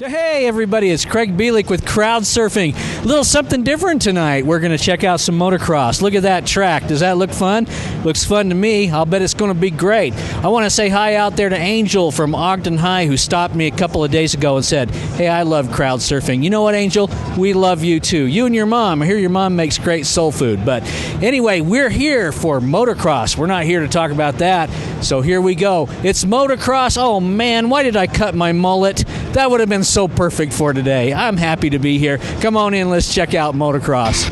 Hey everybody, it's Craig Beilik with Crowd Surfing. A little something different tonight. We're going to check out some motocross. Look at that track. Does that look fun? Looks fun to me. I'll bet it's going to be great. I want to say hi out there to Angel from Ogden High, who stopped me a couple of days ago and said, hey, I love crowd surfing. You know what, Angel? We love you too. You and your mom. I hear your mom makes great soul food. But anyway, we're here for motocross. We're not here to talk about that. So here we go. It's motocross. Oh man, why did I cut my mullet? That would have been so perfect for today. I'm happy to be here. Come on in, let's check out motocross.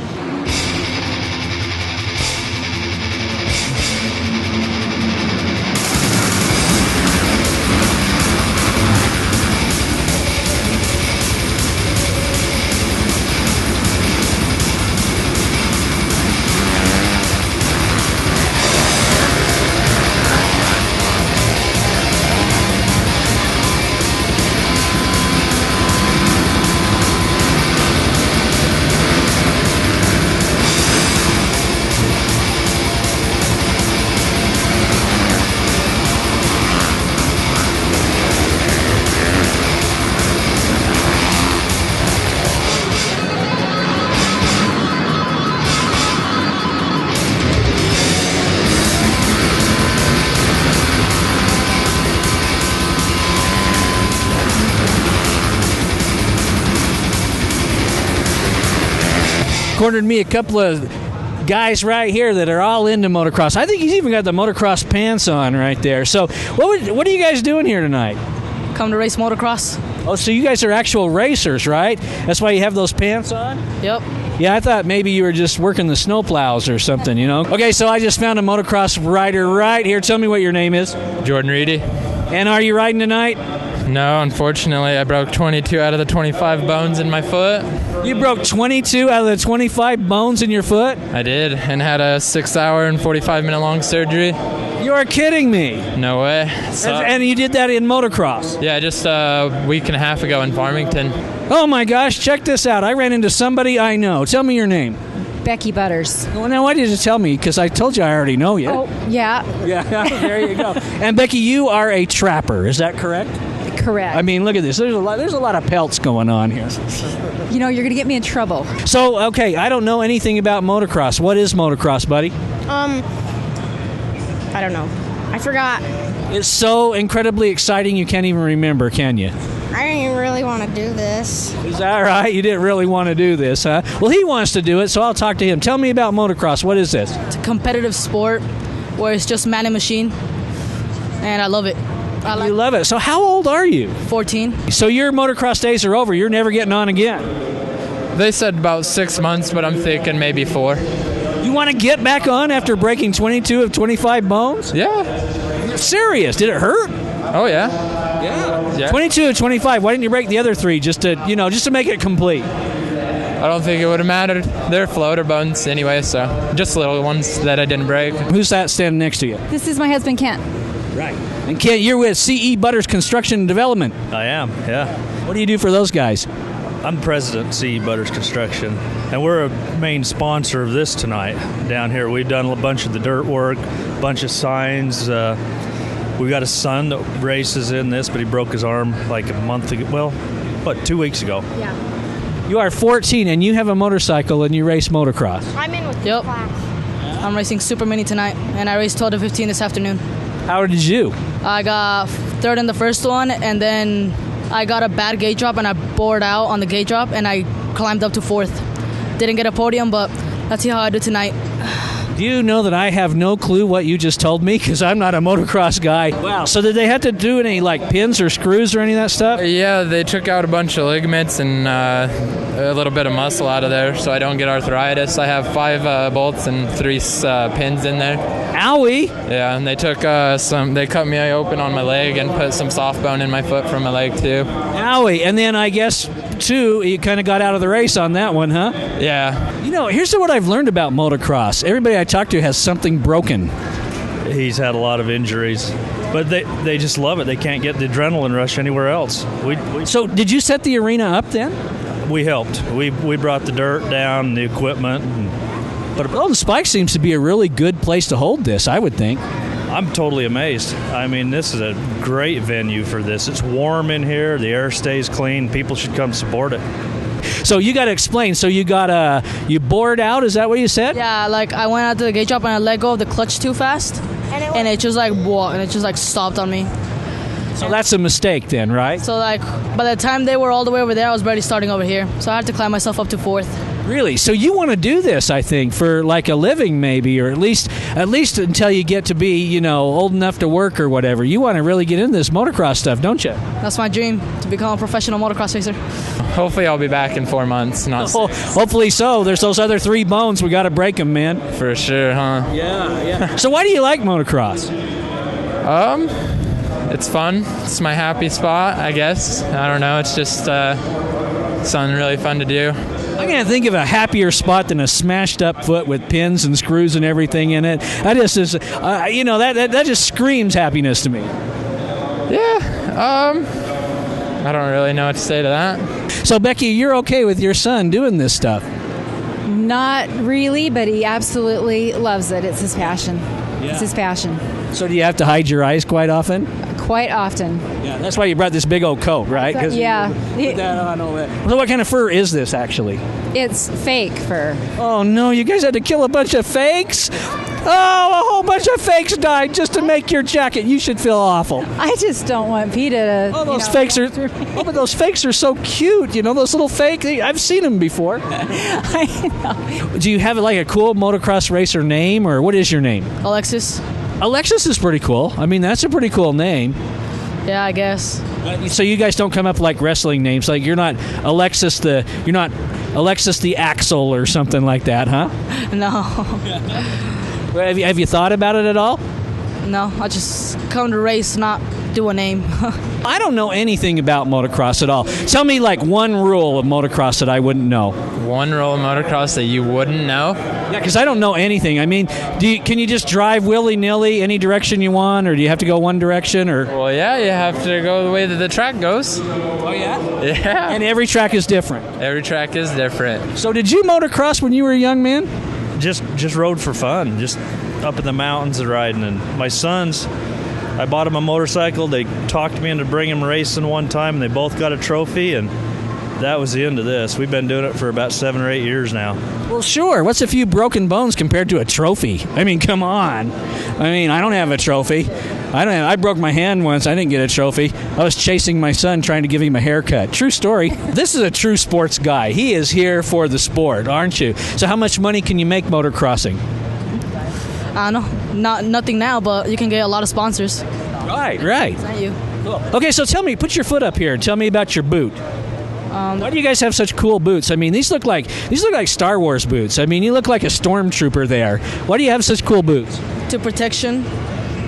Cornered me a couple of guys right here that are all into motocross. I think he's even got the motocross pants on right there. So what are you guys doing here tonight? Come to race motocross. Oh, so you guys are actual racers, right? That's why you have those pants on? Yep. Yeah, I thought maybe you were just working the snowplows or something, you know? Okay, so I just found a motocross rider right here. Tell me what your name is. Jordan Reedy. And are you riding tonight? No, unfortunately, I broke 22 out of the 25 bones in my foot. You broke 22 out of the 25 bones in your foot? I did, and had a 6-hour and 45-minute long surgery. You are kidding me. No way. And you did that in motocross? Yeah, just a week and a half ago in Farmington. Oh my gosh, check this out. I ran into somebody I know. Tell me your name. Becky Butters. Well, now why did you tell me? Because I told you I already know you. Oh, yeah. Yeah, there you go. And Becky, you are a trapper, is that correct? Correct. I mean, look at this. There's a lot of pelts going on here. You know, you're going to get me in trouble. So, okay, I don't know anything about motocross. What is motocross, buddy? I don't know. I forgot. It's so incredibly exciting you can't even remember, can you? I didn't even really want to do this. Is that right? You didn't really want to do this, huh? Well, he wants to do it, so I'll talk to him. Tell me about motocross. What is this? It's a competitive sport where it's just man and machine, and I love it. You love it. So how old are you? 14. So your motocross days are over. You're never getting on again. They said about 6 months, but I'm thinking maybe 4. You want to get back on after breaking 22 of 25 bones? Yeah. You're serious? Did it hurt? Oh, yeah. Yeah. 22 of 25. Why didn't you break the other 3 just to make it complete? I don't think it would have mattered. They're floater bones anyway, so just little ones that I didn't break. Who's that standing next to you? This is my husband, Kent. Right. And Kent, you're with CE Butters Construction and Development. I am, yeah. What do you do for those guys? I'm president of CE Butters Construction, and we're a main sponsor of this tonight down here. We've done a bunch of the dirt work, a bunch of signs. We've got a son that races in this, but he broke his arm like a month ago. Well, 2 weeks ago? Yeah. You are 14, and you have a motorcycle, and you race motocross. I'm in with Yep. class. I'm racing Super Mini tonight, and I raced 12 to 15 this afternoon. How did you? I got third in the first one, and then I got a bad gate drop, and I bored out on the gate drop, and I climbed up to 4th. Didn't get a podium, but let's see how I do tonight. Do you know that I have no clue what you just told me? Because I'm not a motocross guy. Wow. So did they have to do any, like, pins or screws or any of that stuff? Yeah, they took out a bunch of ligaments and a little bit of muscle out of there so I don't get arthritis. I have 5 bolts and 3 pins in there. Owie! Yeah, and they took they cut me open on my leg and put some soft bone in my foot from my leg too. Owie! And then I guess, too, you kind of got out of the race on that one, huh? Yeah. You know, here's what I've learned about motocross. Everybody I talk to has something broken. He's had a lot of injuries, but they just love it. They can't get the adrenaline rush anywhere else. So did you set the arena up then? We helped. We brought the dirt down, the equipment. But Golden Spike seems to be a really good place to hold this, I would think. I'm totally amazed. I mean, this is a great venue for this. It's warm in here. The air stays clean. People should come support it. So you got to explain. So you you bored out? Is that what you said? Yeah, like I went out to the gate drop and I let go of the clutch too fast, and it just like whoa, and it just like stopped on me. So that's a mistake then, right? So like by the time they were all the way over there, I was already starting over here. So I had to climb myself up to 4th. Really? So you want to do this, I think, for like a living maybe, or at least until you get to be, old enough to work or whatever. You want to really get into this motocross stuff, don't you? That's my dream, to become a professional motocross racer. Hopefully I'll be back in 4 months. Not hopefully so. There's those other 3 bones. We got to break them, man. For sure, huh? Yeah. So why do you like motocross? It's fun. It's my happy spot, I guess. I don't know. It's just something really fun to do. I can't think of a happier spot than a smashed up foot with pins and screws and everything in it. That just is, that just screams happiness to me. Yeah. I don't really know what to say to that. So Becky, you're okay with your son doing this stuff? Not really, but he absolutely loves it. It's his passion. Yeah. It's his passion. So do you have to hide your eyes quite often? Quite often. Yeah, that's why you brought this big old coat, right? Yeah. Put that on all that. So what kind of fur is this, actually? It's fake fur. Oh, no, you guys had to kill a bunch of fakes? Oh, a whole bunch of fakes died just to make your jacket. You should feel awful. I just don't want PETA to. Oh, those fakes are. Oh, but those fakes are so cute. Those little fake. I've seen them before. I know. Do you have like a cool motocross racer name, or what is your name? Alexis. Alexis is pretty cool. I mean, that's a pretty cool name. Yeah, I guess. So you guys don't come up like wrestling names, like you're not Alexis the Axle or something like that, huh? No. Have you thought about it at all? No, I just come to race, not do a name. I don't know anything about motocross at all. Tell me like one rule of motocross that I wouldn't know. One rule of motocross that you wouldn't know? Yeah, because I don't know anything. I mean, can you just drive willy-nilly any direction you want, or do you have to go one direction? Or Well, yeah, you have to go the way that the track goes. Oh, yeah? Yeah. And every track is different. Every track is different. So did you motocross when you were a young man? Just rode for fun, just up in the mountains and riding. And my sons, I bought them a motorcycle. They talked me into bringing them racing one time, and they both got a trophy, and that was the end of this. We've been doing it for about 7 or 8 years now. Well, sure. What's a few broken bones compared to a trophy? I mean, come on. I mean, I don't have a trophy. I broke my hand once. I didn't get a trophy. I was chasing my son trying to give him a haircut. True story. This is a true sports guy. He is here for the sport, aren't you? So how much money can you make motocrossing? I don't know. Nothing now, but you can get a lot of sponsors. Right. Thank you. Cool. Okay, so tell me, put your foot up here and tell me about your boot. Why do you guys have such cool boots? I mean, these look like Star Wars boots. I mean, you look like a stormtrooper there. Why do you have such cool boots? To protection.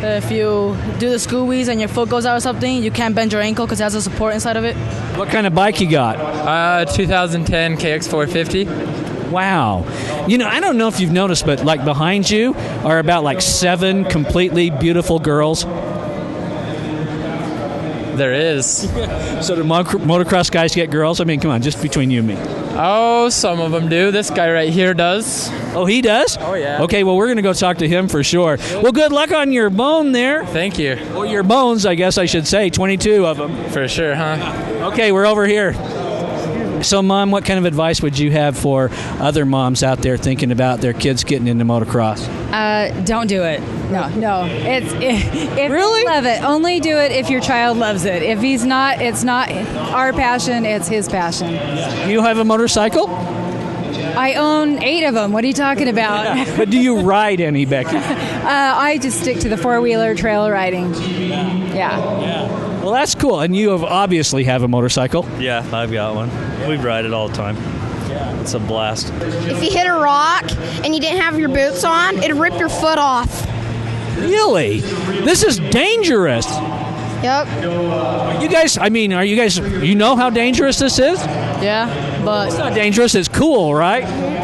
If you do the scoobies and your foot goes out or something, you can't bend your ankle because it has a support inside of it. What kind of bike you got? 2010 KX450. Wow. I don't know if you've noticed, but like behind you are about like 7 completely beautiful girls. There is. So do motocross guys get girls? I mean, come on, just between you and me. Oh, some of them do. This guy right here does. Oh, he does? Oh, yeah. Okay, well, we're going to go talk to him for sure. Well, good luck on your bone there. Thank you. Well, your bones, I guess I should say, 22 of them. For sure, huh? Okay, we're over here. So, Mom, what kind of advice would you have for other moms out there thinking about their kids getting into motocross? Don't do it. No. If Really? you love it, only do it if your child loves it. If he's not, it's not our passion, it's his passion. You have a motorcycle? I own 8 of them. What are you talking about? But do you ride any, Becky? I just stick to the 4-wheeler trail riding. Yeah. Well, that's cool. And you obviously have a motorcycle. Yeah, I've got one. We ride it all the time. Yeah. It's a blast. If you hit a rock and you didn't have your boots on, it'd rip your foot off. Really? This is dangerous. Yep. You know how dangerous this is? Yeah, but It's not dangerous, it's cool, right?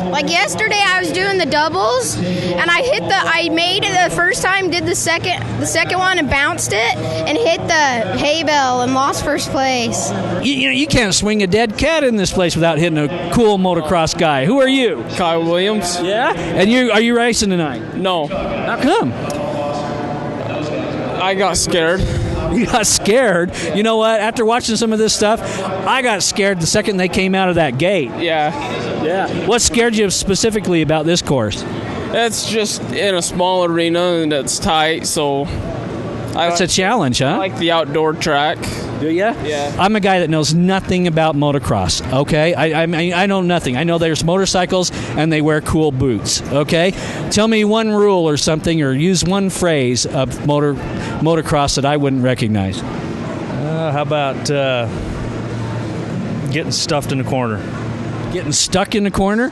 Like yesterday, I was doing the doubles, and I made it the first time, did the second one and bounced it, and hit the hay bale and lost first place. You can't swing a dead cat in this place without hitting a cool motocross guy. Who are you? Kyle Williams? Yeah? And are you racing tonight? No. How come? I got scared. You got scared? You know what? After watching some of this stuff, I got scared the second they came out of that gate. Yeah. What scared you specifically about this course? It's just in a small arena and it's tight, so That's a challenge, huh? I like the outdoor track. Do you? Yeah. I'm a guy that knows nothing about motocross, okay? I know nothing. I know there's motorcycles and they wear cool boots, okay? Tell me one rule or something, or use one phrase of motocross that I wouldn't recognize. How about getting stuffed in the corner? Getting stuck in the corner?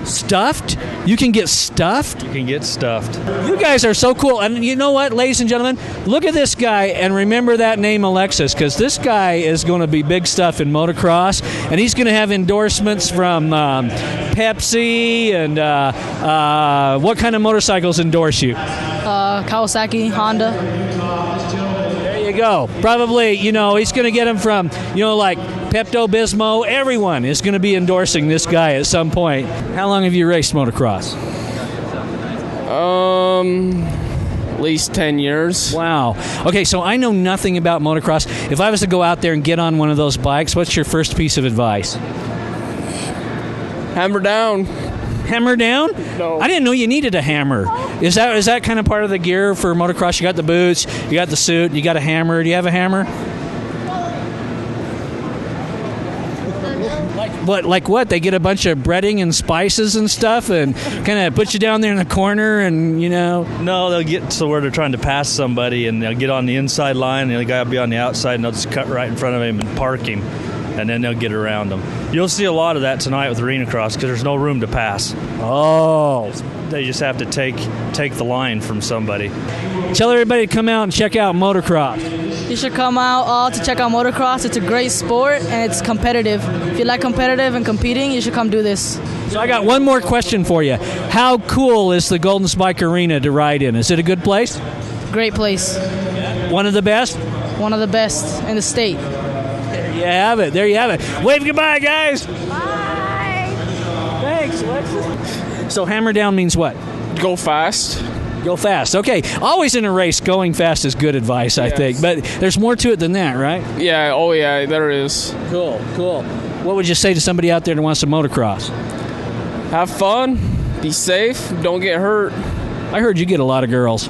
Stuffed? You can get stuffed? You can get stuffed. You guys are so cool. And you know what, ladies and gentlemen? Look at this guy and remember that name, Alexis, because this guy is going to be big stuff in motocross, and he's going to have endorsements from Pepsi and what kind of motorcycles endorse you? Kawasaki, Honda. There you go. Probably, he's going to get them from, like Pepto-Bismol. Everyone is going to be endorsing this guy at some point. How long have you raced motocross? At least 10 years. Wow. Okay, so I know nothing about motocross. If I was to go out there and get on one of those bikes, what's your first piece of advice? Hammer down. Hammer down? No. I didn't know you needed a hammer. Is that kind of part of the gear for motocross? You got the boots, you got the suit, you got a hammer. Do you have a hammer? Like what? They get a bunch of breading and spices and stuff and kind of put you down there in the corner and, No, they'll get to where they're trying to pass somebody and they'll get on the inside line and the guy will be on the outside and they'll just cut right in front of him and park him, and then they'll get around him. You'll see a lot of that tonight with Arena Cross because there's no room to pass. Oh. They just have to take the line from somebody. Tell everybody to come out and check out motocross. You should come out all to check out motocross. It's a great sport and it's competitive. If you like competitive and competing, you should come do this. So I got one more question for you. How cool is the Golden Spike Arena to ride in? Is it a good place? Great place. One of the best? One of the best in the state. There you have it. Wave goodbye, guys. Bye. Thanks, Alexis. So hammer down means what? Go fast. Go fast. Okay. Always in a race, going fast is good advice, I think. But there's more to it than that, right? Yeah. Oh, yeah. There is. Cool. What would you say to somebody out there that wants to motocross? Have fun. Be safe. Don't get hurt. I heard you get a lot of girls.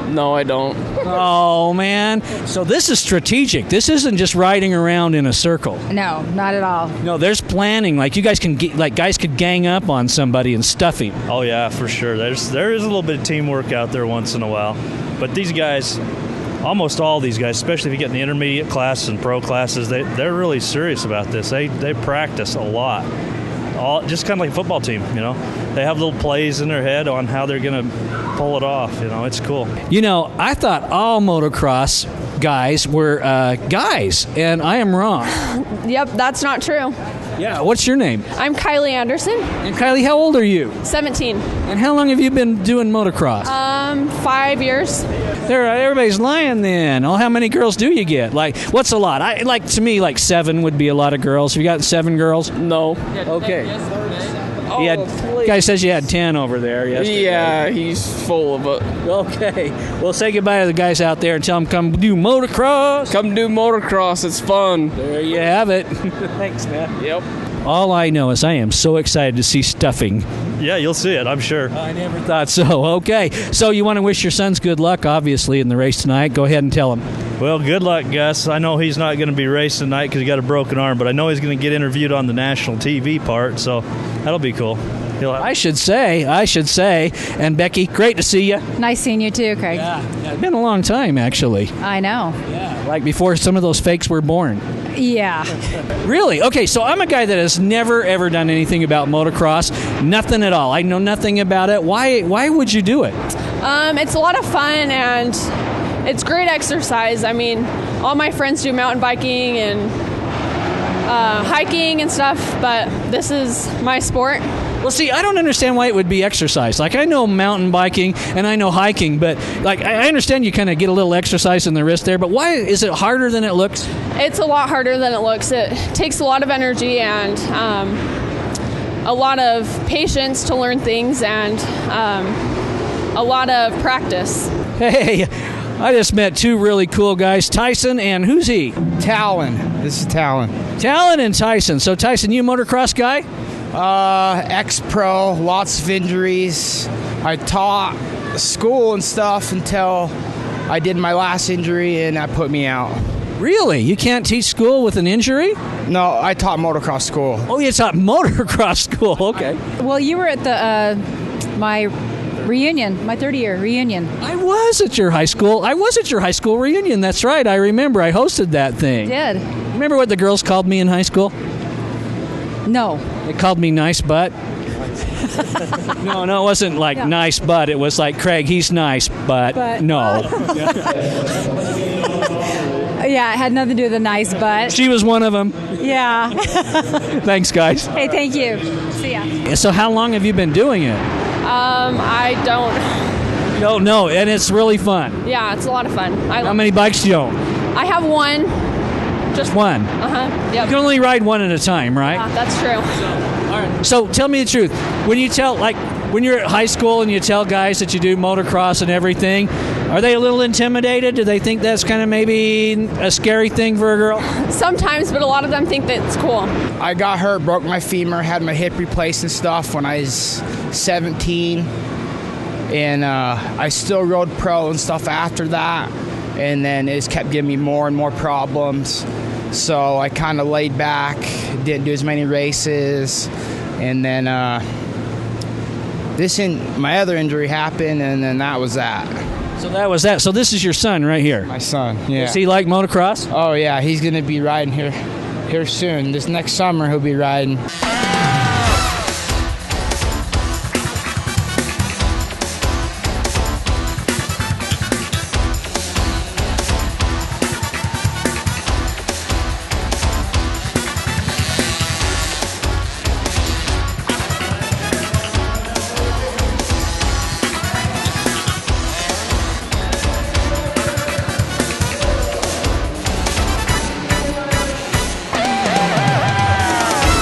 No, I don't. Oh, man. So this is strategic. This isn't just riding around in a circle. No, not at all. No, there's planning. Like, you guys guys could gang up on somebody and stuff him. Oh, yeah, for sure. There is a little bit of teamwork out there once in a while. But these guys, almost all these guys, especially if you get in the intermediate classes and pro classes, they're really serious about this. They practice a lot. Just kind of like a football team, They have little plays in their head on how they're going to pull it off, It's cool. I thought all motocross guys were guys, and I am wrong. Yep, that's not true. Yeah, what's your name? I'm Kylie Anderson. And Kylie, how old are you? 17. And how long have you been doing motocross? 5 years. Everybody's lying then. Oh, how many girls do you get? Like, what's a lot? To me, 7 would be a lot of girls. Have you got 7 girls? No. Okay. Guy says you had 10 over there yesterday. Yeah, he's full of it. Okay. Well, say goodbye to the guys out there and tell them come do motocross. Come do motocross. It's fun. There you have it. Thanks, man. Yep. All I know is I am so excited to see stuffing. Yeah, you'll see it, I'm sure. I never thought so. Okay. So you want to wish your sons good luck, obviously, in the race tonight. Go ahead and tell them. Well, good luck, Gus. I know he's not going to be racing tonight because he got a broken arm, but I know he's going to get interviewed on the national TV part, so that'll be cool. I should say. And Becky, great to see you. Nice seeing you too, Craig. Yeah, it's been a long time, actually. I know. Yeah, like before some of those fakes were born. Yeah. Really? Okay, so I'm a guy that has never, ever done anything about motocross. Nothing at all. I know nothing about it. Why would you do it? It's a lot of fun and it's great exercise. I mean, all my friends do mountain biking and hiking and stuff, but this is my sport. Well, see, I don't understand why it would be exercise. I know mountain biking and I know hiking, but I understand you kind of get a little exercise in the wrist there, but why is it harder than it looks? It's a lot harder than it looks. It takes a lot of energy and a lot of patience to learn things and a lot of practice. Hey, I just met two really cool guys, Tyson and who's he? Talon. This is Talon. Talon and Tyson. So Tyson, you a motocross guy? Ex-pro, lots of injuries. I taught school and stuff until I did my last injury and that put me out. Really? You can't teach school with an injury? No, I taught motocross school. Oh, you taught motocross school. Okay. Well, you were at the my reunion, my 30-year reunion. I was at your high school. Reunion. That's right. I remember. I hosted that thing. Did. Remember what the girls called me in high school? No. They called me nice butt. No, it wasn't like nice butt. It was like, Craig, he's nice, but no. Yeah, it had nothing to do with a nice butt. She was one of them. Yeah. Thanks, guys. Hey, thank you. See ya. So how long have you been doing it? I don't. No, and it's really fun. Yeah, it's a lot of fun. How many bikes do you own? I have one. Just one? Yep. You can only ride one at a time, right? Yeah, that's true. So tell me the truth. When you're at high school and you tell guys that you do motocross and everything, are they a little intimidated? Do they think that's kind of maybe a scary thing for a girl? Sometimes, but a lot of them think that it's cool. I got hurt, broke my femur, had my hip replaced and stuff when I was 17. And I still rode pro and stuff after that. And then it just kept giving me more and more problems. So I kind of laid back, didn't do as many races. And then my other injury happened, and then that was that. So that was that. So this is your son right here. My son, yeah. Does he like motocross? Oh, yeah. He's going to be riding here soon. This next summer, he'll be riding.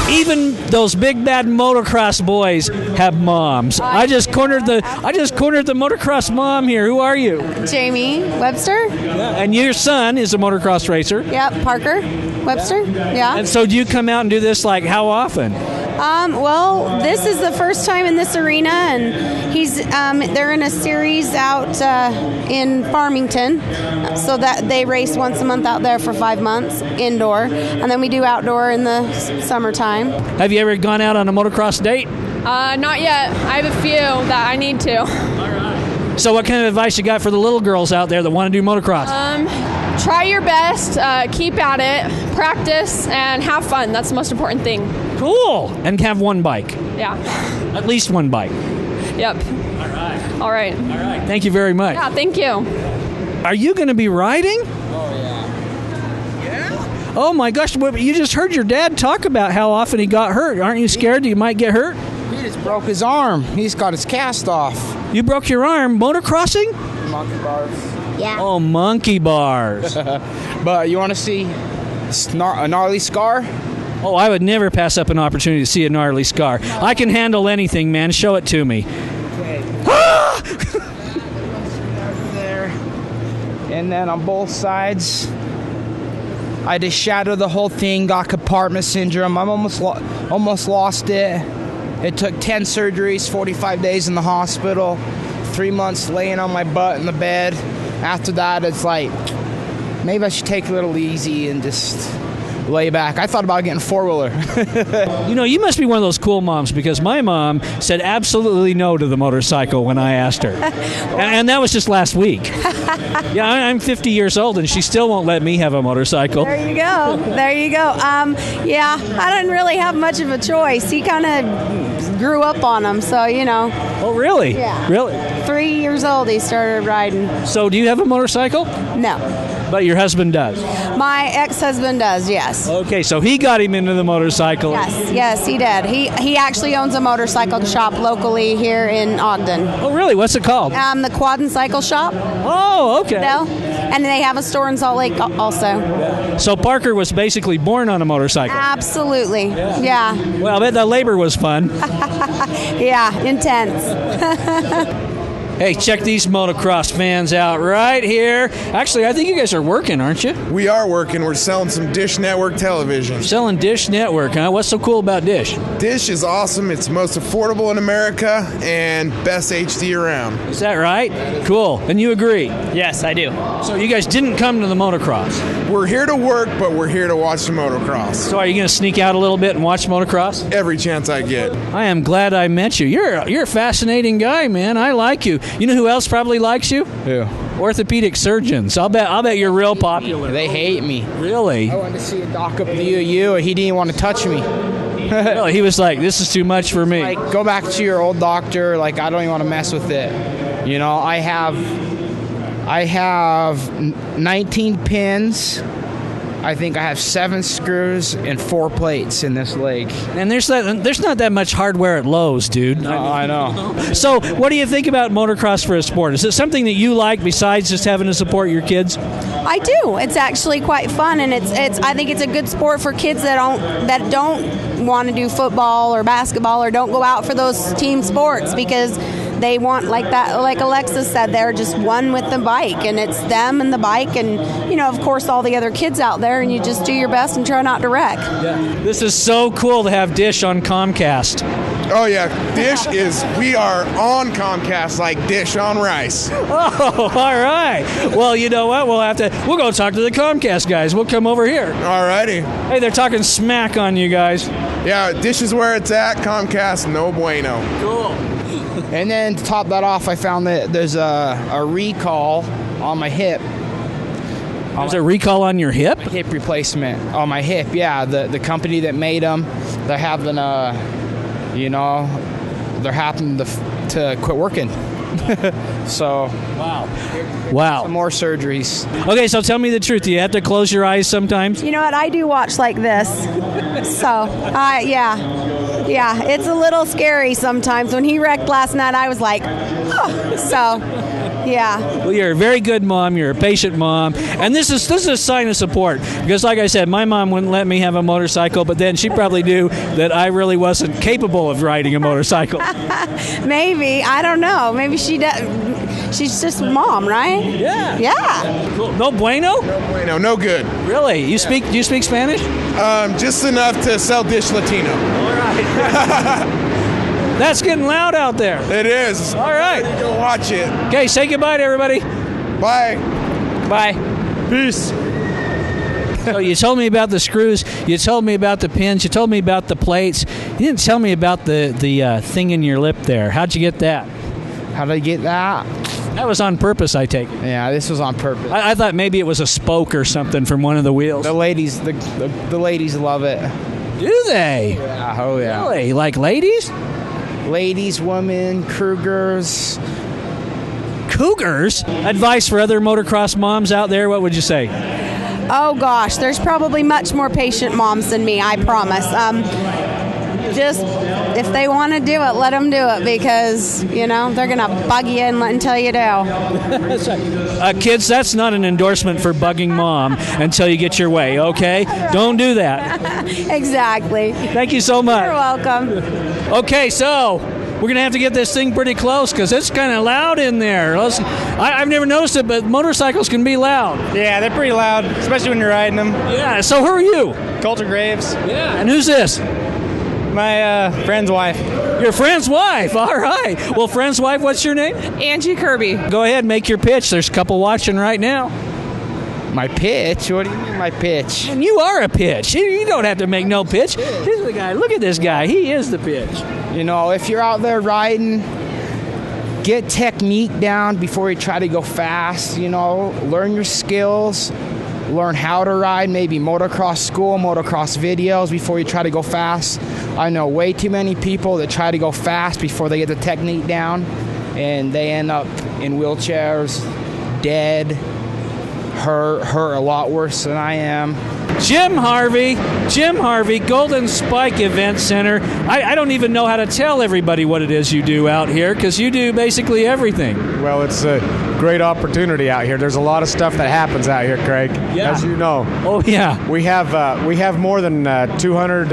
Even those big bad motocross boys have moms. I just cornered the motocross mom here. Who are you? Jamie Webster. Yeah. And your son is a motocross racer. Yep, Parker Webster. Yeah. And so do you come out and do this like how often? Well, this is the first time in this arena, and they're in a series out in Farmington, so that they race once a month out there for 5 months indoor, and then we do outdoor in the summertime. Have you ever gone out on a motocross date? Not yet. I have a few that I need to. All right. So what kind of advice you got for the little girls out there that want to do motocross? Try your best, keep at it, practice, and have fun. That's the most important thing. Cool. And have one bike. Yeah. At least one bike. Yep. All right. Thank you very much. Yeah, thank you. Are you going to be riding? Oh, yeah. Yeah? Oh, my gosh. You just heard your dad talk about how often he got hurt. Aren't you scared you might get hurt? He just broke his arm. He's got his cast off. You broke your arm motocrossing? Monkey bars. Yeah. Oh, monkey bars. But you want to see a gnarly scar? Oh, I would never pass up an opportunity to see a gnarly scar. I can handle anything, man. Show it to me. Okay. There. And then on both sides, I just shadowed the whole thing, got compartment syndrome. I'm almost lost it. It took 10 surgeries, 45 days in the hospital, 3 months laying on my butt in the bed. After that, it's like, maybe I should take it a little easy and just lay back. I thought about getting a four-wheeler. You must be one of those cool moms, because my mom said absolutely no to the motorcycle when I asked her. and that was just last week. Yeah, I'm 50 years old, and she still won't let me have a motorcycle. There you go. Yeah, I didn't really have much of a choice. He kind of grew up on them, so, Oh, really? Yeah. Really? 3 years old, he started riding. So do you have a motorcycle? No. But your husband does? My ex-husband does, yes. Okay, so he got him into the motorcycle. Yes, he did. He actually owns a motorcycle shop locally here in Ogden. Oh, really? What's it called? The Quad and Cycle Shop. Oh, okay. And they have a store in Salt Lake also. So Parker was basically born on a motorcycle. Absolutely. Yeah. Well, I bet the labor was fun. Yeah, intense. Hey, check these motocross fans out right here. Actually, I think you guys are working, aren't you? We are working. We're selling some Dish Network television. Selling Dish Network, huh? What's so cool about Dish? Dish is awesome. It's most affordable in America and best HD around. Is that right? Cool. And you agree? Yes, I do. So you guys didn't come to the motocross? We're here to work, but we're here to watch the motocross. So are you going to sneak out a little bit and watch motocross? Every chance I get. I am glad I met you. You're a fascinating guy, man. I like you. You know who else probably likes you? Who? Orthopedic surgeons. I'll bet you're real popular. They hate me. Really? I went to see a doc up at the UU, and he didn't even want to touch me. Really? He was like, this is too much for me. Like, go back to your old doctor. Like, I don't even want to mess with it. You know, I have 19 pins. I think I have 7 screws and 4 plates in this leg. And there's not that much hardware at Lowe's, dude. I know. So what do you think about motocross for a sport? Is it something that you like besides just having to support your kids? I do. It's actually quite fun, and it's. I think it's a good sport for kids that don't want to do football or basketball or don't go out for those team sports because they want, like Alexis said, they're just one with the bike, and it's them and the bike, and of course all the other kids out there, and you just do your best and try not to wreck. Yeah. This is so cool to have Dish on Comcast. Oh yeah, we are on Comcast like Dish on rice. Oh, all right. Well, you know what? We'll go talk to the Comcast guys. We'll come over here. Alrighty. Hey, they're talking smack on you guys. Yeah, Dish is where it's at. Comcast, no bueno. Cool. And then to top that off, I found that there's a recall on my hip. There's a recall on your hip? Hip replacement on my hip, yeah. The company that made them, they're having they're having to quit working. So wow, some more surgeries. Okay, so tell me the truth. Do you have to close your eyes sometimes? You know what? I do watch like this. So yeah, it's a little scary sometimes. When he wrecked last night, I was like, oh. So yeah. Well, you're a very good mom. You're a patient mom, and this is a sign of support because, like I said, my mom wouldn't let me have a motorcycle, but then she probably knew that I really wasn't capable of riding a motorcycle. Maybe, I don't know. Maybe she does. She's just mom, right? Yeah. Yeah. Cool. No bueno? No bueno, no good. Really? Do you speak Spanish? Just enough to sell Dish Latino. All right. That's getting loud out there. It is. All right. Go watch it. Okay, say goodbye to everybody. Bye. Bye. Peace. So you told me about the screws. You told me about the pins. You told me about the plates. You didn't tell me about the thing in your lip there. How'd you get that? How did I get that? That was on purpose, I take it. Yeah, this was on purpose. I thought maybe it was a spoke or something from one of the wheels. The ladies love it. Do they? Yeah, oh yeah. Really? Like ladies? Ladies, women, Cougars. Cougars? Advice for other motocross moms out there, what would you say? Oh gosh, there's probably much more patient moms than me, I promise. Just if they want to do it, let them do it because, they're going to bug you until you do. Kids, that's not an endorsement for bugging mom until you get your way, okay? Don't do that. Exactly. Thank you so much. You're welcome. Okay, so we're going to have to get this thing pretty close because it's kind of loud in there. I've never noticed it, but motorcycles can be loud. Yeah, they're pretty loud, especially when you're riding them. Yeah, so who are you? Coulter Graves. Yeah, and who's this? My friend's wife. Your friend's wife. All right. Well, friend's wife, what's your name? Angie Kirby. Go ahead, make your pitch. There's a couple watching right now. My pitch? What do you mean my pitch? And you are a pitch. You don't have to make no pitch. Here's the guy. Look at this guy. He is the pitch. If you're out there riding, get technique down before you try to go fast. Learn your skills. Learn how to ride, maybe motocross school, motocross videos before you try to go fast. I know way too many people that try to go fast before they get the technique down, and they end up in wheelchairs, dead, hurt a lot worse than I am. Jim Harvey, Golden Spike Event Center. I don't even know how to tell everybody what it is you do out here because you do basically everything. Well, it's a great opportunity out here. There's a lot of stuff that happens out here, Craig, as you know. Oh, yeah. We have more than 200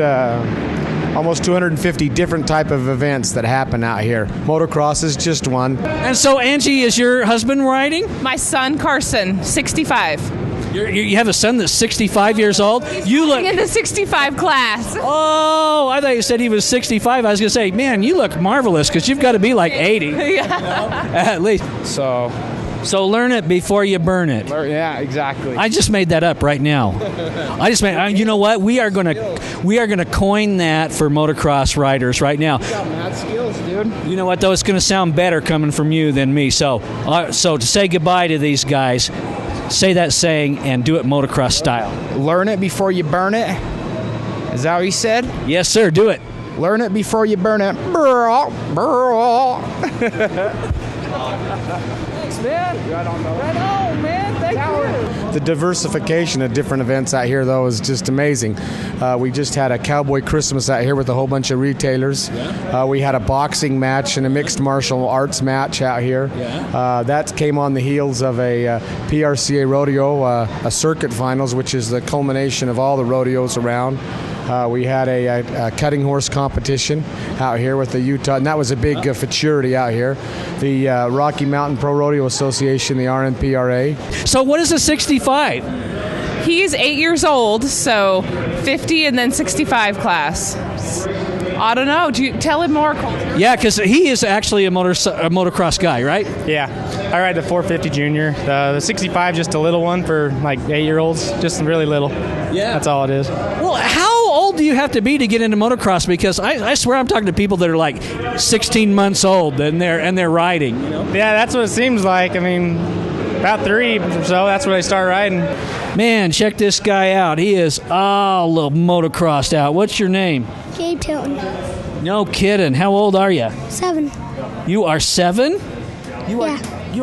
almost 250 different type of events that happen out here. Motocross is just one. And so, Angie, is your husband riding? My son, Carson, 65. You have a son that's 65 years old? You look in the 65 class. Oh, I thought you said he was 65. I was going to say, man, you look marvelous because you've got to be like 80. Yeah. At least. So learn it before you burn it. Yeah, exactly. I just made that up right now. You know what? We are gonna coin that for motocross riders right now. You got mad skills, dude. You know what though? It's gonna sound better coming from you than me. So to say goodbye to these guys, say that saying and do it motocross style. Learn it before you burn it. Is that what you said? Yes, sir. Do it. Learn it before you burn it. Man. Right on, man. Thank you. The diversification of different events out here, though, is just amazing. We just had a cowboy Christmas out here with a whole bunch of retailers. Yeah. We had a boxing match and a mixed martial arts match out here. Yeah. That came on the heels of a PRCA rodeo, a circuit finals, which is the culmination of all the rodeos around. We had a cutting horse competition out here with the Utah, and that was a big futurity out here. The Rocky Mountain Pro Rodeo Association, the RMPRA. So what is a 65? He's 8 years old, so 50 and then 65 class. I don't know. Do you tell him more, Colton? Yeah, because he is actually a motocross guy, right? Yeah. I ride the 450 Junior. The 65, just a little one for like 8-year-olds, just really little. Yeah. That's all it is. Well, how old do you have to be to get into motocross? Because I swear I'm talking to people that are like 16 months old and they're riding. You know? Yeah, that's what it seems like. I mean, about 3 or so, that's when I start riding. Man, check this guy out. He is all little motocrossed out. What's your name? Gabe Tilton. No kidding. How old are you? 7. You are 7? You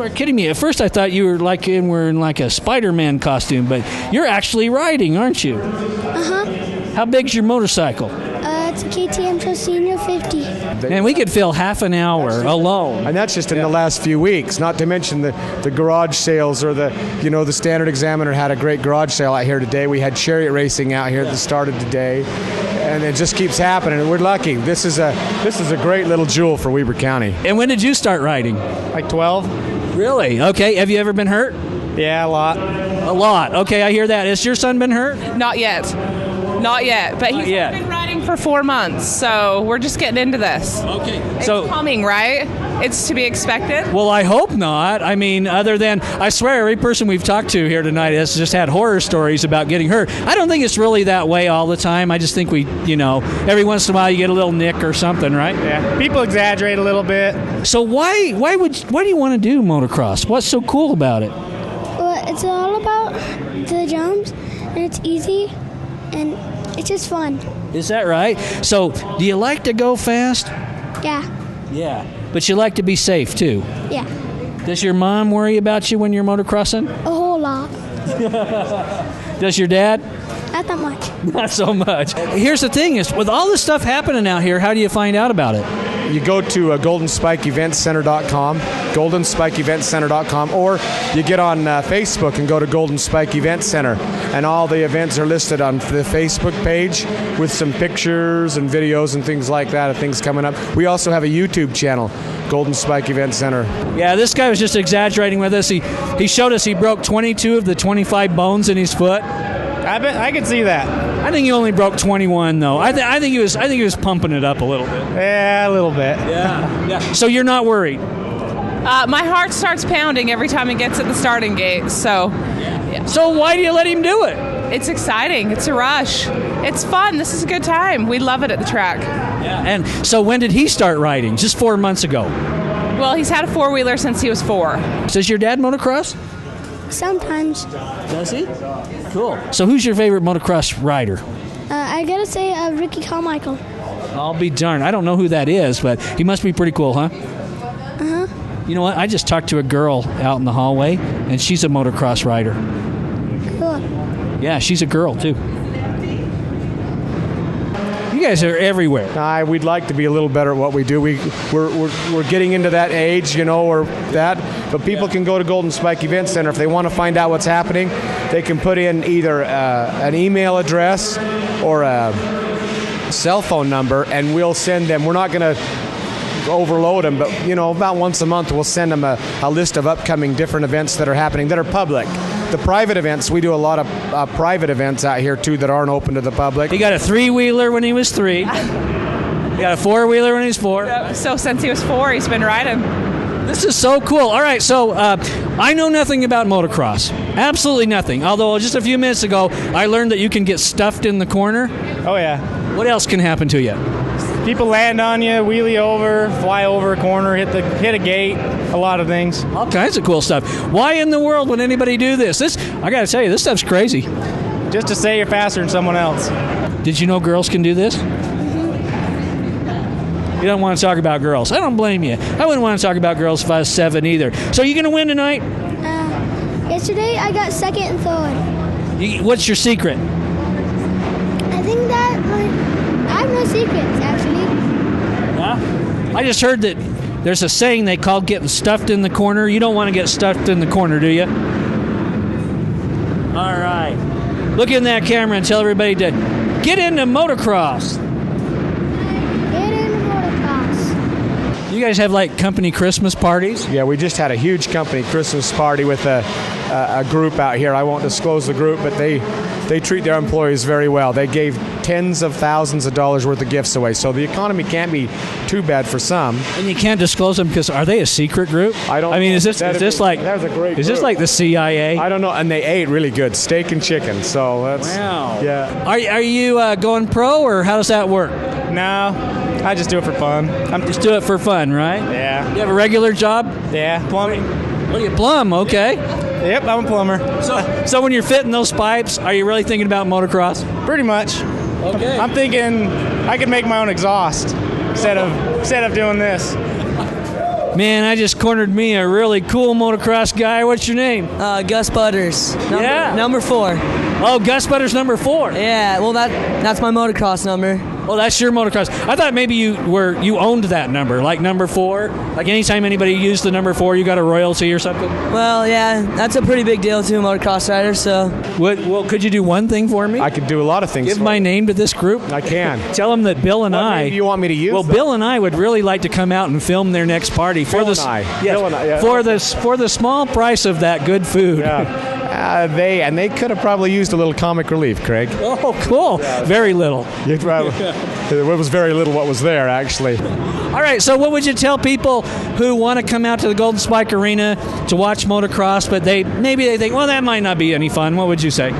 are kidding me. At first I thought you were in like a Spider-Man costume, but you're actually riding, aren't you? Uh-huh. How big's your motorcycle? It's a KTM Pro Senior 50. Man, we could fill half an hour alone. And that's just in the last few weeks, not to mention the garage sales or the Standard Examiner had a great garage sale out here today. We had chariot racing out here that started today. And it just keeps happening. We're lucky. This is a great little jewel for Weber County. And when did you start riding? Like 12. Really? Okay. Have you ever been hurt? Yeah, a lot. A lot. Okay, I hear that. Has your son been hurt? Not yet. But he's been riding for 4 months, so we're just getting into this. Okay. It's coming, right? It's to be expected? Well, I hope not. I mean, other than, I swear, every person we've talked to here tonight has just had horror stories about getting hurt. I don't think it's really that way all the time. I just think every once in a while you get a little nick or something, right? Yeah. People exaggerate a little bit. So why do you want to do motocross? What's so cool about it? Well, it's all about the jumps, and it's easy, and it's just fun. Is that right? So, do you like to go fast? Yeah. Yeah. But you like to be safe, too? Yeah. Does your mom worry about you when you're motocrossing? A whole lot. Does your dad? Not that much. Not so much. Here's the thing is, with all this stuff happening out here, how do you find out about it? You go to goldenspikeeventcenter.com, goldenspikeeventcenter.com, or you get on Facebook and go to Golden Spike Event Center, and all the events are listed on the Facebook page with some pictures and videos and things like that of things coming up. We also have a YouTube channel, Golden Spike Event Center. Yeah, this guy was just exaggerating with us. He showed us he broke 22 of the 25 bones in his foot. I could see that. I think he only broke 21 though. I think he was pumping it up a little bit. Yeah, a little bit. Yeah. So you're not worried? My heart starts pounding every time he gets at the starting gate. So. Yeah. So why do you let him do it? It's exciting. It's a rush. It's fun. This is a good time. We love it at the track. Yeah. And so when did he start riding? Just 4 months ago. Well, he's had a four-wheeler since he was 4. Does your dad motocross? Sometimes. Does he? Cool. So who's your favorite motocross rider? I gotta say Ricky Carmichael. I'll be darned. I don't know who that is, but he must be pretty cool, huh? Uh-huh. You know what? I just talked to a girl out in the hallway, and she's a motocross rider. Cool. Yeah, she's a girl, too. You guys are everywhere. We'd like to be a little better at what we do. We're getting into that age, or that. But people can go to Golden Spike Event Center if they want to find out what's happening. They can put in either an email address or cell phone number, and we'll send them. We're not going to overload them, but about once a month we'll send them a list of upcoming different events that are happening that are public. The private events, we do a lot of private events out here too that aren't open to the public. He got a 3-wheeler when he was 3. He got a 4-wheeler when he was 4. Yep. So since he was 4, he's been riding. This is so cool. All right, so I know nothing about motocross. Absolutely nothing. Although just a few minutes ago, I learned that you can get stuffed in the corner. Oh, yeah. What else can happen to you? People land on you, wheelie over, fly over a corner, hit a gate, a lot of things. All kinds of cool stuff. Why in the world would anybody do this? I got to tell you, this stuff's crazy. Just to say you're faster than someone else. Did you know girls can do this? You don't want to talk about girls. I don't blame you. I wouldn't want to talk about girls if I was 7 either. So you going to win tonight? Yesterday I got 2nd and 3rd. What's your secret? I think that I have no secrets, actually. Yeah? I just heard that there's a saying they call getting stuffed in the corner. You don't want to get stuffed in the corner, do you? All right. Look in that camera and tell everybody to get into motocross. You guys have like company Christmas parties? Yeah, we just had a huge company Christmas party with a group out here. I won't disclose the group, but they treat their employees very well. They gave tens of thousands of dollars worth of gifts away, so the economy can't be too bad for some. And you can't disclose them because are they a secret group? I don't. I mean, is this like the CIA? I don't know. And they ate really good steak and chicken. So that's wow. Yeah. Are you going pro or how does that work? No. I just do it for fun. Just do it for fun, right? Yeah. You have a regular job? Yeah, plumbing. Oh, you plumb, okay. Yep, I'm a plumber. So when you're fitting those pipes, are you really thinking about motocross? Pretty much. Okay. I'm thinking I could make my own exhaust instead of doing this. Man, I just cornered me a really cool motocross guy. What's your name? Gus Butters. Number 4. Oh, Gus Butters, number 4. Yeah, well that's my motocross number. Oh, that's your motocross. I thought maybe you owned that number, like number 4. Like anytime anybody used the number 4, you got a royalty or something. Well, yeah, that's a pretty big deal to a motocross rider. So, well, could you do one thing for me? I could do a lot of things. Give my name to this group. I can. Tell them that Bill and I. What name do you want me to use? Well, Bill and I would really like to come out and film their next party for the for the small price of that good food. Yeah. They could have probably used a little comic relief, Craig. Oh, cool. Yeah. Very little. It was very little what was there, actually. All right, so what would you tell people who want to come out to the Golden Spike Arena to watch motocross, but maybe they think, well, that might not be any fun? What would you say?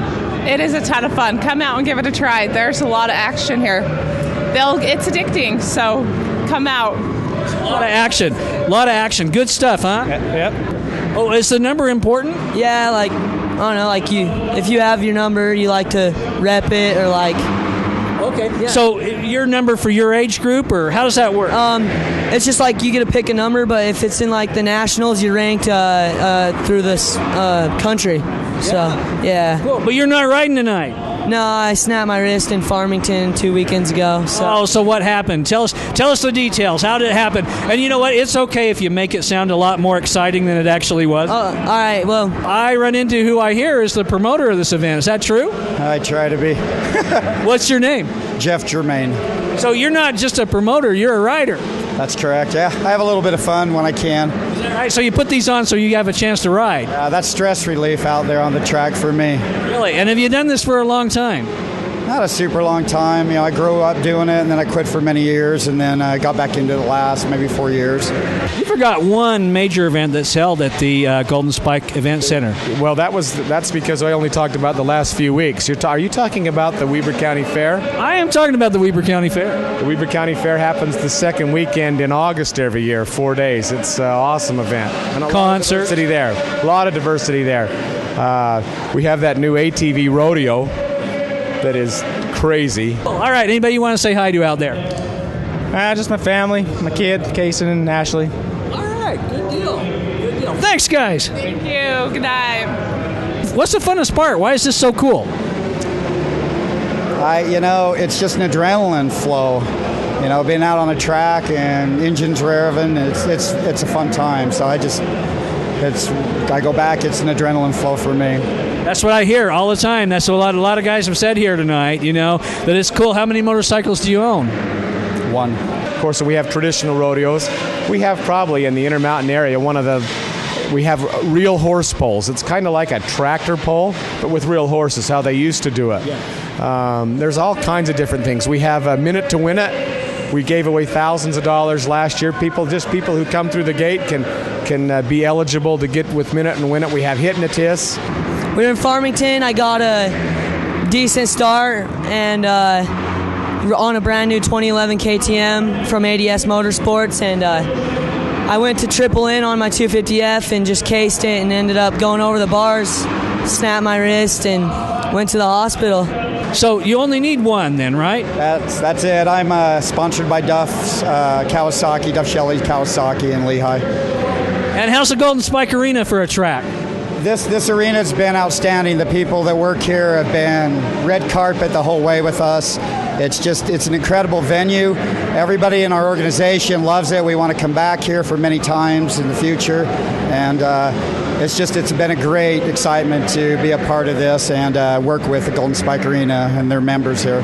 It is a ton of fun. Come out and give it a try. There's a lot of action here. It's addicting, so come out. A lot of action. Good stuff, huh? Yep. Oh, is the number important? Yeah, like, I don't know, if you have your number, you like to rep it or like. Okay. Yeah. So your number for your age group, or how does that work? It's just like you get to pick a number, but if it's in like the nationals, you're ranked through this country. So yeah. Cool. But you're not riding tonight. No, I snapped my wrist in Farmington 2 weekends ago. So what happened? Tell us the details. How did it happen? And you know what? It's okay if you make it sound a lot more exciting than it actually was. All right. Well, I run into who I hear is the promoter of this event. Is that true? I try to be. What's your name? Jeff Germain. So you're not just a promoter, you're a rider. That's correct, yeah. I have a little bit of fun when I can. All right, so you put these on so you have a chance to ride. That's stress relief out there on the track for me. Really? And have you done this for a long time? Not a super long time. I grew up doing it, and then I quit for many years, and then I got back into the last maybe 4 years. You forgot one major event that's held at the Golden Spike Event Center. Well, that's because I only talked about the last few weeks. Are you talking about the Weber County Fair? I am talking about the Weber County Fair. The Weber County Fair happens the second weekend in August every year, 4 days. It's an awesome event. And a concert. A lot of diversity there. We have that new ATV rodeo that is crazy. All right, anybody you want to say hi to out there? Just my family, my kid, Kason and Ashley. All right, good deal. Thanks, guys. Thank you. Good night. What's the funnest part? Why is this so cool? It's just an adrenaline flow. Being out on a track and engines revving, it's a fun time. So I go back, it's an adrenaline flow for me. That's what I hear all the time. That's what a lot of guys have said here tonight, you know, that it's cool. How many motorcycles do you own? One. Of course, we have traditional rodeos. We have probably in the Intermountain area we have real horse poles. It's kind of like a tractor pole, but with real horses, how they used to do it. Yeah. There's all kinds of different things. We have a minute to win it. We gave away thousands of dollars last year. People who come through the gate can be eligible to get with minute and win it. We have hypnotists. We're in Farmington. I got a decent start and on a brand new 2011 KTM from ADS Motorsports, and I went to Triple N on my 250F and just cased it and ended up going over the bars, snapped my wrist, and went to the hospital. So you only need one then, right? That's it. I'm sponsored by Duff's Kawasaki, Duff Shelley Kawasaki in Lehigh. And how's the Golden Spike Arena for a track? This arena's been outstanding. The people that work here have been red carpet the whole way with us. It's an incredible venue. Everybody in our organization loves it. We want to come back here for many times in the future. And it's been a great excitement to be a part of this and work with the Golden Spike Arena and their members here.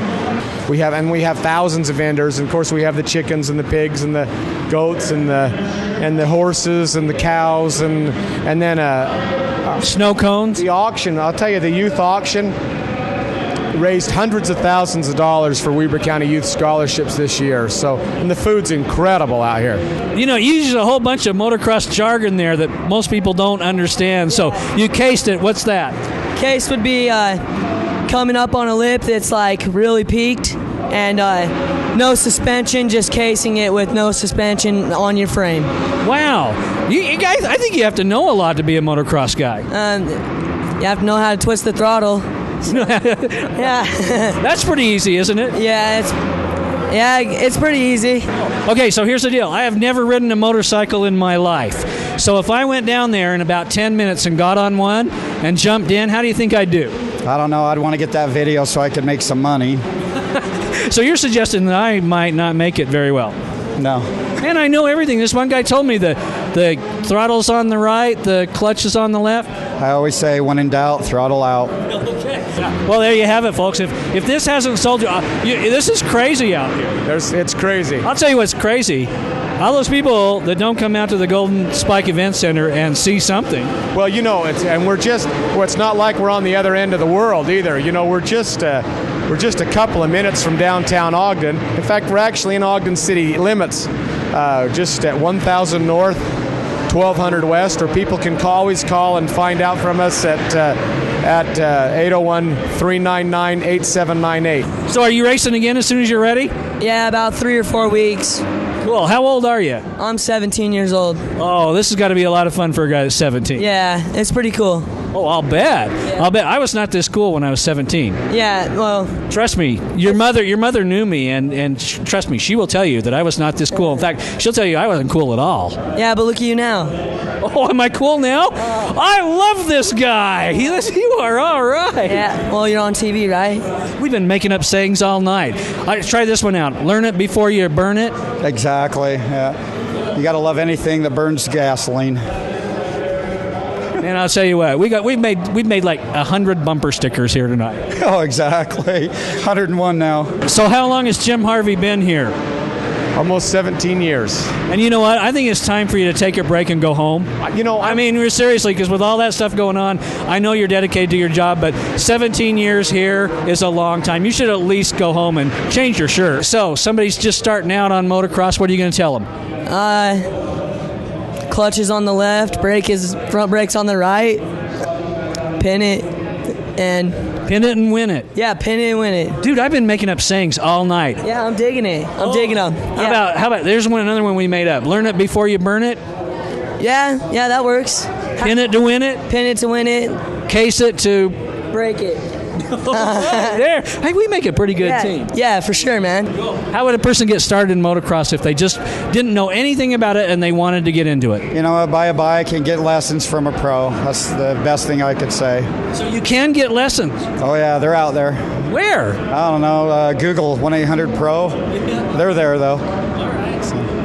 We have thousands of vendors, and of course we have the chickens and the pigs and the goats and the horses and the cows and then snow cones. The auction, I'll tell you, the youth auction raised hundreds of thousands of dollars for Weber County Youth Scholarships this year. And the food's incredible out here. You know, you use a whole bunch of motocross jargon there that most people don't understand. So you cased it. What's that? Case would be coming up on a lip that's like really peaked and no suspension, just casing it with no suspension on your frame. Wow. You guys, I think you have to know a lot to be a motocross guy. You have to know how to twist the throttle. Yeah. That's pretty easy, isn't it? Yeah, it's pretty easy. Okay, so here's the deal. I have never ridden a motorcycle in my life. So if I went down there in about 10 minutes and got on one and jumped in, how do you think I'd do? I don't know. I'd want to get that video so I could make some money. So you're suggesting that I might not make it very well? No. And I know everything. This one guy told me the throttle's on the right, the clutch is on the left. I always say, when in doubt, throttle out. Okay. Well, there you have it, folks. If this hasn't sold you, this is crazy out here. It's crazy. I'll tell you what's crazy. All those people that don't come out to the Golden Spike Event Center and see something. Well, you know, it's not like we're on the other end of the world either. You know, we're just a couple of minutes from downtown Ogden. In fact, we're actually in Ogden city limits, just at 1000 North, 1200 West, or people can always call and find out from us at 801-399-8798. So are you racing again as soon as you're ready? Yeah, about 3 or 4 weeks. Cool. How old are you? I'm 17 years old. Oh, this has got to be a lot of fun for a guy that's 17. Yeah, it's pretty cool. Oh, I'll bet. Yeah. I'll bet. I was not this cool when I was 17. Yeah, well... Trust me, your mother knew me, and trust me, she will tell you that I was not this cool. In fact, she'll tell you I wasn't cool at all. Yeah, but look at you now. Oh, am I cool now? I love this guy. You are all right. Yeah, well, you're on TV, right? We've been making up sayings all night. Try this one out. Learn it before you burn it. Exactly, yeah. You got to love anything that burns gasoline. And I'll tell you what, we've made like 100 bumper stickers here tonight. Oh, exactly. 101 now. So how long has Jim Harvey been here? Almost 17 years. And you know what? I think it's time for you to take a break and go home. You know, I mean, seriously, because with all that stuff going on, I know you're dedicated to your job, but 17 years here is a long time. You should at least go home and change your shirt. So somebody's just starting out on motocross. What are you going to tell them? Clutch is on the left, front brake's on the right. Pin it and win it. Yeah, pin it and win it. Dude, I've been making up sayings all night. Yeah, I'm digging it. I'm digging them. Yeah. How about there's another one we made up. Learn it before you burn it. Yeah, that works. Pin it to win it. Pin it to win it. Case it to break it. There. Hey, we make a pretty good team. Yeah, for sure, man. How would a person get started in motocross if they just didn't know anything about it and they wanted to get into it? You know, buy a bike and get lessons from a pro. That's the best thing I could say. So you can get lessons? Oh, yeah, they're out there. Where? I don't know. Google 1-800-PRO. They're there, though.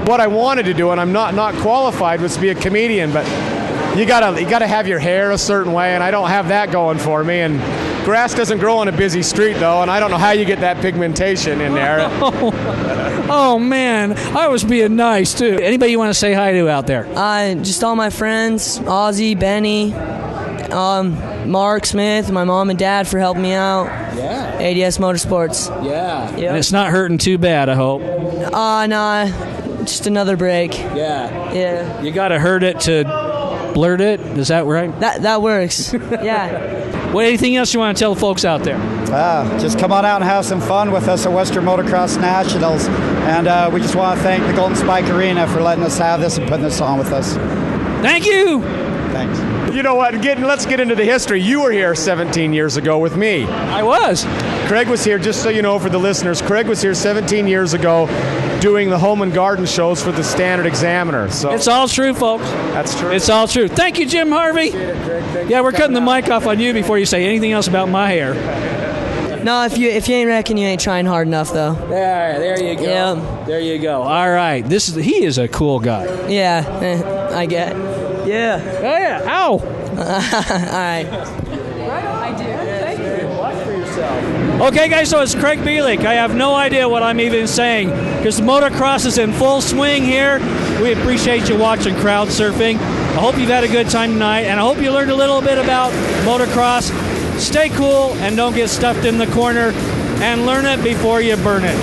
What I wanted to do, and I'm not qualified, was to be a comedian, but you gotta have your hair a certain way, and I don't have that going for me. And grass doesn't grow on a busy street though, and I don't know how you get that pigmentation in there. Oh man, I was being nice too. Anybody you want to say hi to out there? Just all my friends, Ozzy, Benny, Mark Smith, my mom and dad for helping me out. Yeah. ADS Motorsports. Yeah. Yep. And it's not hurting too bad, I hope. Nah, just another break. Yeah. You got to hurt it to blurt it. Is that right? That works. Yeah. What? Anything else you want to tell the folks out there? Just come on out and have some fun with us at Western Motorcross Nationals. And we just want to thank the Golden Spike Arena for letting us have this and putting this on with us. Thank you. Thanks. You know what? Let's get into the history. You were here 17 years ago with me. I was. Craig was here, just so you know for the listeners, Craig was here 17 years ago doing the home and garden shows for the Standard Examiner. So it's all true, folks. That's true. It's all true. Thank you, Jim Harvey. Yeah, we're cutting the mic off on you before you say anything else about my hair. No, if you ain't reckon, you ain't trying hard enough, though. There you go. Yeah. There you go. All right. He is a cool guy. Yeah, I get. Yeah. Yeah. Ow. All right. I do. Thank you. Watch for yourself. Okay, guys, so it's Craig Beilik. I have no idea what I'm even saying because the motocross is in full swing here. We appreciate you watching Crowd Surfing. I hope you've had a good time tonight, and I hope you learned a little bit about motocross. Stay cool and don't get stuffed in the corner, and learn it before you burn it.